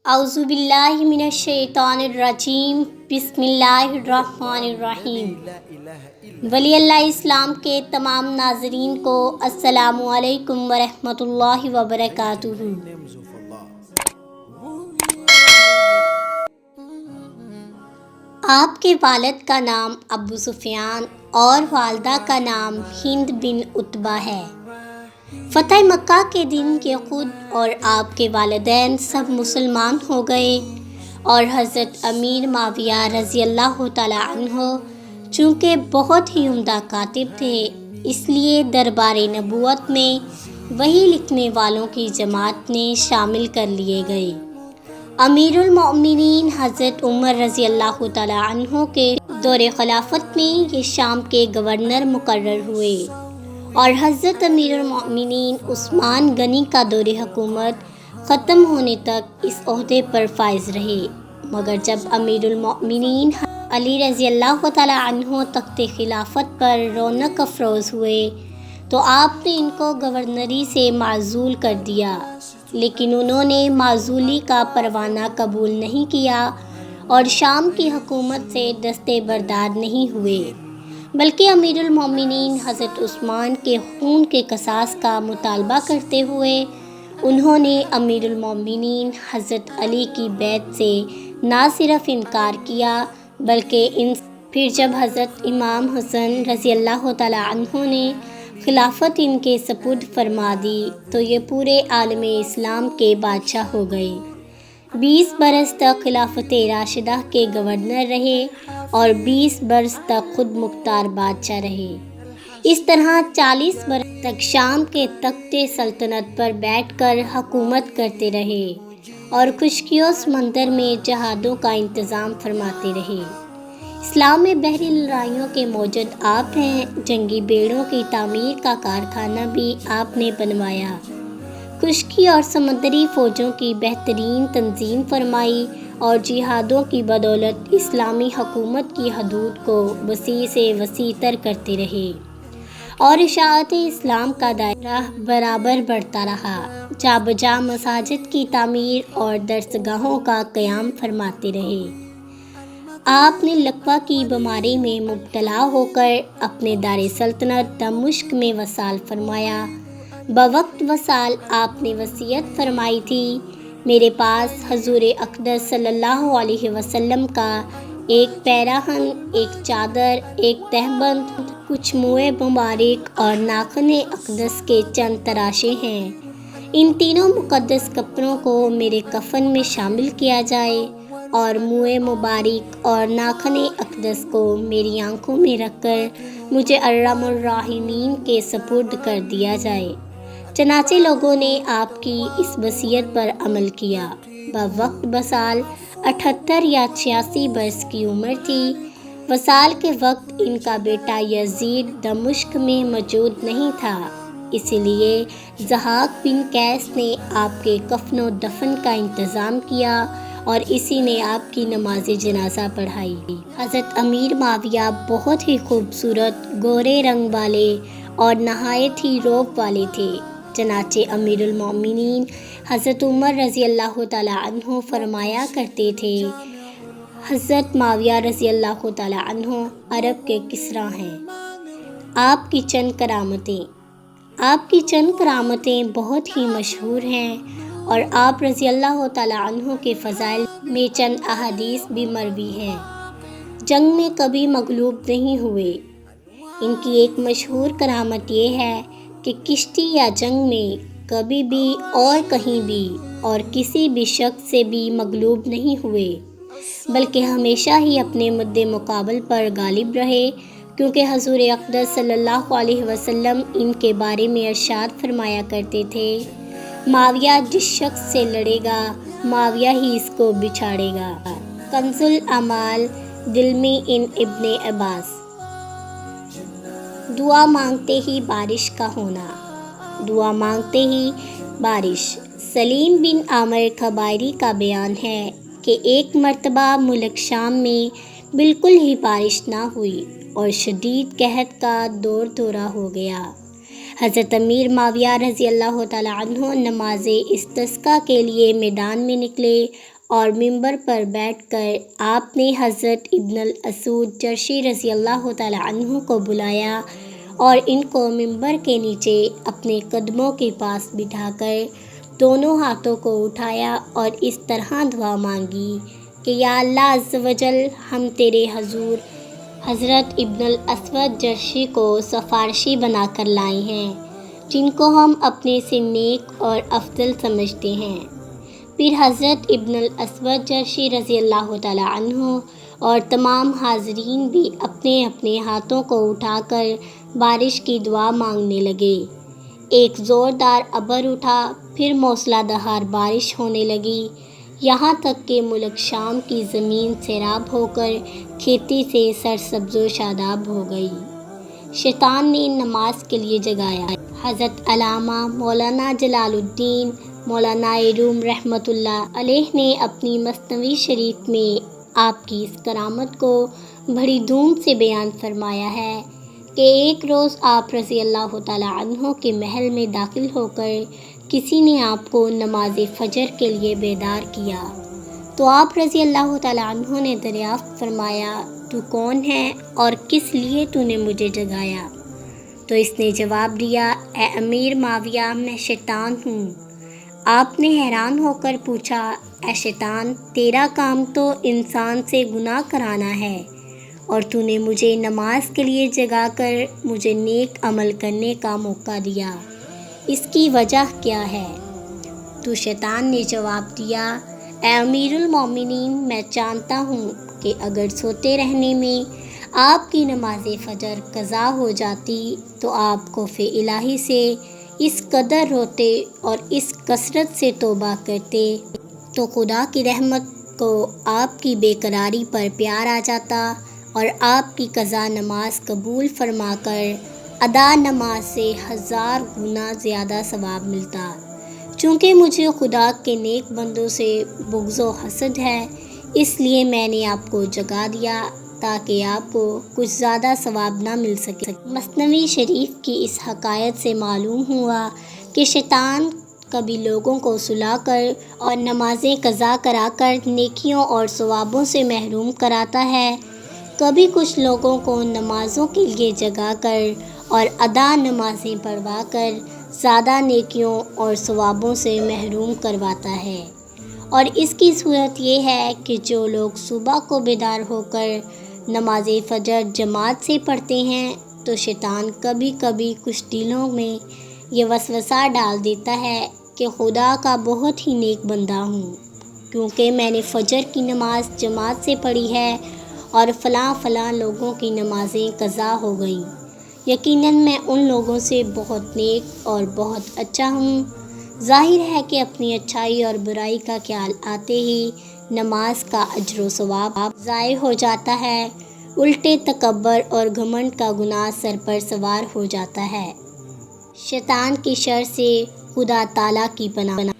اعوذ باللہ من الشیطان الرجیم، بسم اللہ الرحمن الرحیم۔ ولی اللہ اسلام کے تمام ناظرین کو السلام علیکم ورحمۃ اللہ وبرکاتہ۔ آپ کے والد کا نام ابو سفیان اور والدہ کا نام ہند بن عتبہ ہے۔ فتح مکہ کے دن یہ خود اور آپ کے والدین سب مسلمان ہو گئے، اور حضرت امیر معاویہ رضی اللہ تعالیٰ عنہ چونکہ بہت ہی عمدہ کاتب تھے، اس لیے دربار نبوت میں وحی لکھنے والوں کی جماعت میں شامل کر لیے گئے۔ امیر المؤمنین حضرت عمر رضی اللہ تعالیٰ عنہ کے دور خلافت میں یہ شام کے گورنر مقرر ہوئے، اور حضرت امیر المؤمنین عثمان غنی کا دور حکومت ختم ہونے تک اس عہدے پر فائز رہے، مگر جب امیر المؤمنین علی رضی اللہ تعالیٰ عنہ تخت خلافت پر رونق افروز ہوئے تو آپ نے ان کو گورنری سے معزول کر دیا، لیکن انہوں نے معزولی کا پروانہ قبول نہیں کیا اور شام کی حکومت سے دستِ بردار نہیں ہوئے، بلکہ امیر المؤمنین حضرت عثمان کے خون کے قصاص کا مطالبہ کرتے ہوئے انہوں نے امیر المؤمنین حضرت علی کی بیعت سے نہ صرف انکار کیا بلکہ پھر جب حضرت امام حسن رضی اللہ تعالیٰ عنہ نے خلافت ان کے سپرد فرما دی تو یہ پورے عالم اسلام کے بادشاہ ہو گئے۔ 20 برس تک خلافت راشدہ کے گورنر رہے اور 20 برس تک خود مختار بادشاہ رہے۔ اس طرح 40 برس تک شام کے تخت سلطنت پر بیٹھ کر حکومت کرتے رہے اور خشکیوں سمندر میں جہادوں کا انتظام فرماتے رہے۔ اسلام میں بحری لڑائیوں کے موجد آپ ہیں، جنگی بیڑوں کی تعمیر کا کارخانہ بھی آپ نے بنوایا، خشکی اور سمندری فوجوں کی بہترین تنظیم فرمائی اور جہادوں کی بدولت اسلامی حکومت کی حدود کو وسیع سے وسیع تر کرتے رہے، اور اشاعت اسلام کا دائرہ برابر بڑھتا رہا، جا بجا مساجد کی تعمیر اور درسگاہوں کا قیام فرماتے رہے۔ آپ نے لقوہ کی بیماری میں مبتلا ہو کر اپنے دار سلطنت دمشق میں وصال فرمایا۔ بوقت وصال آپ نے وصیت فرمائی تھی، میرے پاس حضور اقدس صلی اللہ علیہ وسلم کا ایک پیراہن، ایک چادر، ایک تہبند، کچھ موئے مبارک اور ناخن اقدس کے چند تراشے ہیں۔ ان تینوں مقدس کپڑوں کو میرے کفن میں شامل کیا جائے اور موئے مبارک اور ناخن اقدس کو میری آنکھوں میں رکھ کر مجھے ارحم الراحمین کے سپرد کر دیا جائے۔ چنانچہ لوگوں نے آپ کی اس وصیت پر عمل کیا۔ بوقت وصال 78 یا 86 برس کی عمر تھی۔ وصال کے وقت ان کا بیٹا یزید دمشق میں موجود نہیں تھا، اسی لیے ضحاک بن قیس نے آپ کے کفن و دفن کا انتظام کیا اور اسی نے آپ کی نماز جنازہ پڑھائی۔ حضرت امیر معاویہ بہت ہی خوبصورت گورے رنگ والے اور نہایت ہی رعب والے تھے، چنانچہ امیر المؤمنین حضرت عمر رضی اللہ تعالیٰ عنہ فرمایا کرتے تھے، حضرت معاویہ رضی اللہ تعالیٰ عنہ عرب کے کسریٰ ہیں۔ آپ کی چند کرامتیں بہت ہی مشہور ہیں، اور آپ رضی اللہ تعالیٰ عنہ کے فضائل میں چند احادیث بھی مروی ہیں۔ جنگ میں کبھی مغلوب نہیں ہوئے۔ ان کی ایک مشہور کرامت یہ ہے کہ کشتی یا جنگ میں کبھی بھی اور کہیں بھی اور کسی بھی شخص سے بھی مغلوب نہیں ہوئے، بلکہ ہمیشہ ہی اپنے مد مقابل پر غالب رہے، کیونکہ حضور اقدس صلی اللہ علیہ وسلم ان کے بارے میں ارشاد فرمایا کرتے تھے، معاویہ جس شخص سے لڑے گا معاویہ ہی اس کو بچھاڑے گا۔ کنز الاعمال دلمی ان ابن عباس۔ دعا مانگتے ہی بارش کا ہونا۔ دعا مانگتے ہی بارش۔ سلیم بن عامر خبائری کا بیان ہے کہ ایک مرتبہ ملک شام میں بالکل ہی بارش نہ ہوئی اور شدید قحط کا دور دورہ ہو گیا۔ حضرت امیر معاویہ رضی اللہ تعالیٰ عنہ نماز استسقاء کے لیے میدان میں نکلے اور منبر پر بیٹھ کر آپ نے حضرت ابن الاسود جرشی رضی اللہ تعالیٰ عنہ کو بلایا اور ان کو منبر کے نیچے اپنے قدموں کے پاس بٹھا کر دونوں ہاتھوں کو اٹھایا اور اس طرح دعا مانگی کہ یا اللہ عز و جل، ہم تیرے حضور حضرت ابن الاسود جرشی کو سفارشی بنا کر لائے ہیں، جن کو ہم اپنے سے نیک اور افضل سمجھتے ہیں۔ پھر حضرت ابن الاسود جرشی رضی اللہ تعالیٰ عنہ اور تمام حاضرین بھی اپنے اپنے ہاتھوں کو اٹھا کر بارش کی دعا مانگنے لگے۔ ایک زوردار ابر اٹھا، پھر موسلا دھار بارش ہونے لگی، یہاں تک کہ ملک شام کی زمین سیراب ہو کر کھیتی سے سرسبز و شاداب ہو گئی۔ شیطان نے نماز کے لیے جگایا۔ حضرت علامہ مولانا جلال الدین مولانا روم رحمۃ اللہ علیہ نے اپنی مثنوی شریف میں آپ کی اس کرامت کو بڑی دھوم سے بیان فرمایا ہے کہ ایک روز آپ رضی اللہ تعالیٰ عنہ کے محل میں داخل ہو کر کسی نے آپ کو نماز فجر کے لیے بیدار کیا تو آپ رضی اللہ تعالیٰ عنہ نے دریافت فرمایا، تو کون ہے اور کس لیے تو نے مجھے جگایا؟ تو اس نے جواب دیا، اے امیر معاویہ، میں شیطان ہوں۔ آپ نے حیران ہو کر پوچھا، اے شیطان، تیرا کام تو انسان سے گناہ کرانا ہے اور تو نے مجھے نماز کے لیے جگا کر مجھے نیک عمل کرنے کا موقع دیا، اس کی وجہ کیا ہے؟ تو شیطان نے جواب دیا، اے امیر المومنین، میں جانتا ہوں کہ اگر سوتے رہنے میں آپ کی نماز فجر قضا ہو جاتی تو آپ خوف الہی سے اس قدر روتے اور اس کثرت سے توبہ کرتے تو خدا کی رحمت کو آپ کی بے قراری پر پیار آ جاتا اور آپ کی قضا نماز قبول فرما کر ادا نماز سے 1000 گنا زیادہ ثواب ملتا۔ چونکہ مجھے خدا کے نیک بندوں سے بغض و حسد ہے، اس لیے میں نے آپ کو جگا دیا تاکہ آپ کو کچھ زیادہ ثواب نہ مل سکے۔ مثنوی شریف کی اس حکایت سے معلوم ہوا کہ شیطان کبھی لوگوں کو سلا کر اور نمازیں قضا کرا کر نیکیوں اور ثوابوں سے محروم کراتا ہے، کبھی کچھ لوگوں کو نمازوں کے لیے جگا کر اور ادا نمازیں پڑھوا کر زیادہ نیکیوں اور ثوابوں سے محروم کرواتا ہے۔ اور اس کی صورت یہ ہے کہ جو لوگ صبح کو بیدار ہو کر نماز فجر جماعت سے پڑھتے ہیں تو شیطان کبھی کبھی کچھ دلوں میں یہ وسوسہ ڈال دیتا ہے کہ خدا کا بہت ہی نیک بندہ ہوں، کیونکہ میں نے فجر کی نماز جماعت سے پڑھی ہے اور فلاں فلاں لوگوں کی نمازیں قضا ہو گئیں، یقیناً میں ان لوگوں سے بہت نیک اور بہت اچھا ہوں۔ ظاہر ہے کہ اپنی اچھائی اور برائی کا خیال آتے ہی نماز کا اجر و ثواب ضائع ہو جاتا ہے، الٹے تکبر اور گھمنڈ کا گناہ سر پر سوار ہو جاتا ہے۔ شیطان کی شر سے خدا تعالیٰ کی پناہ۔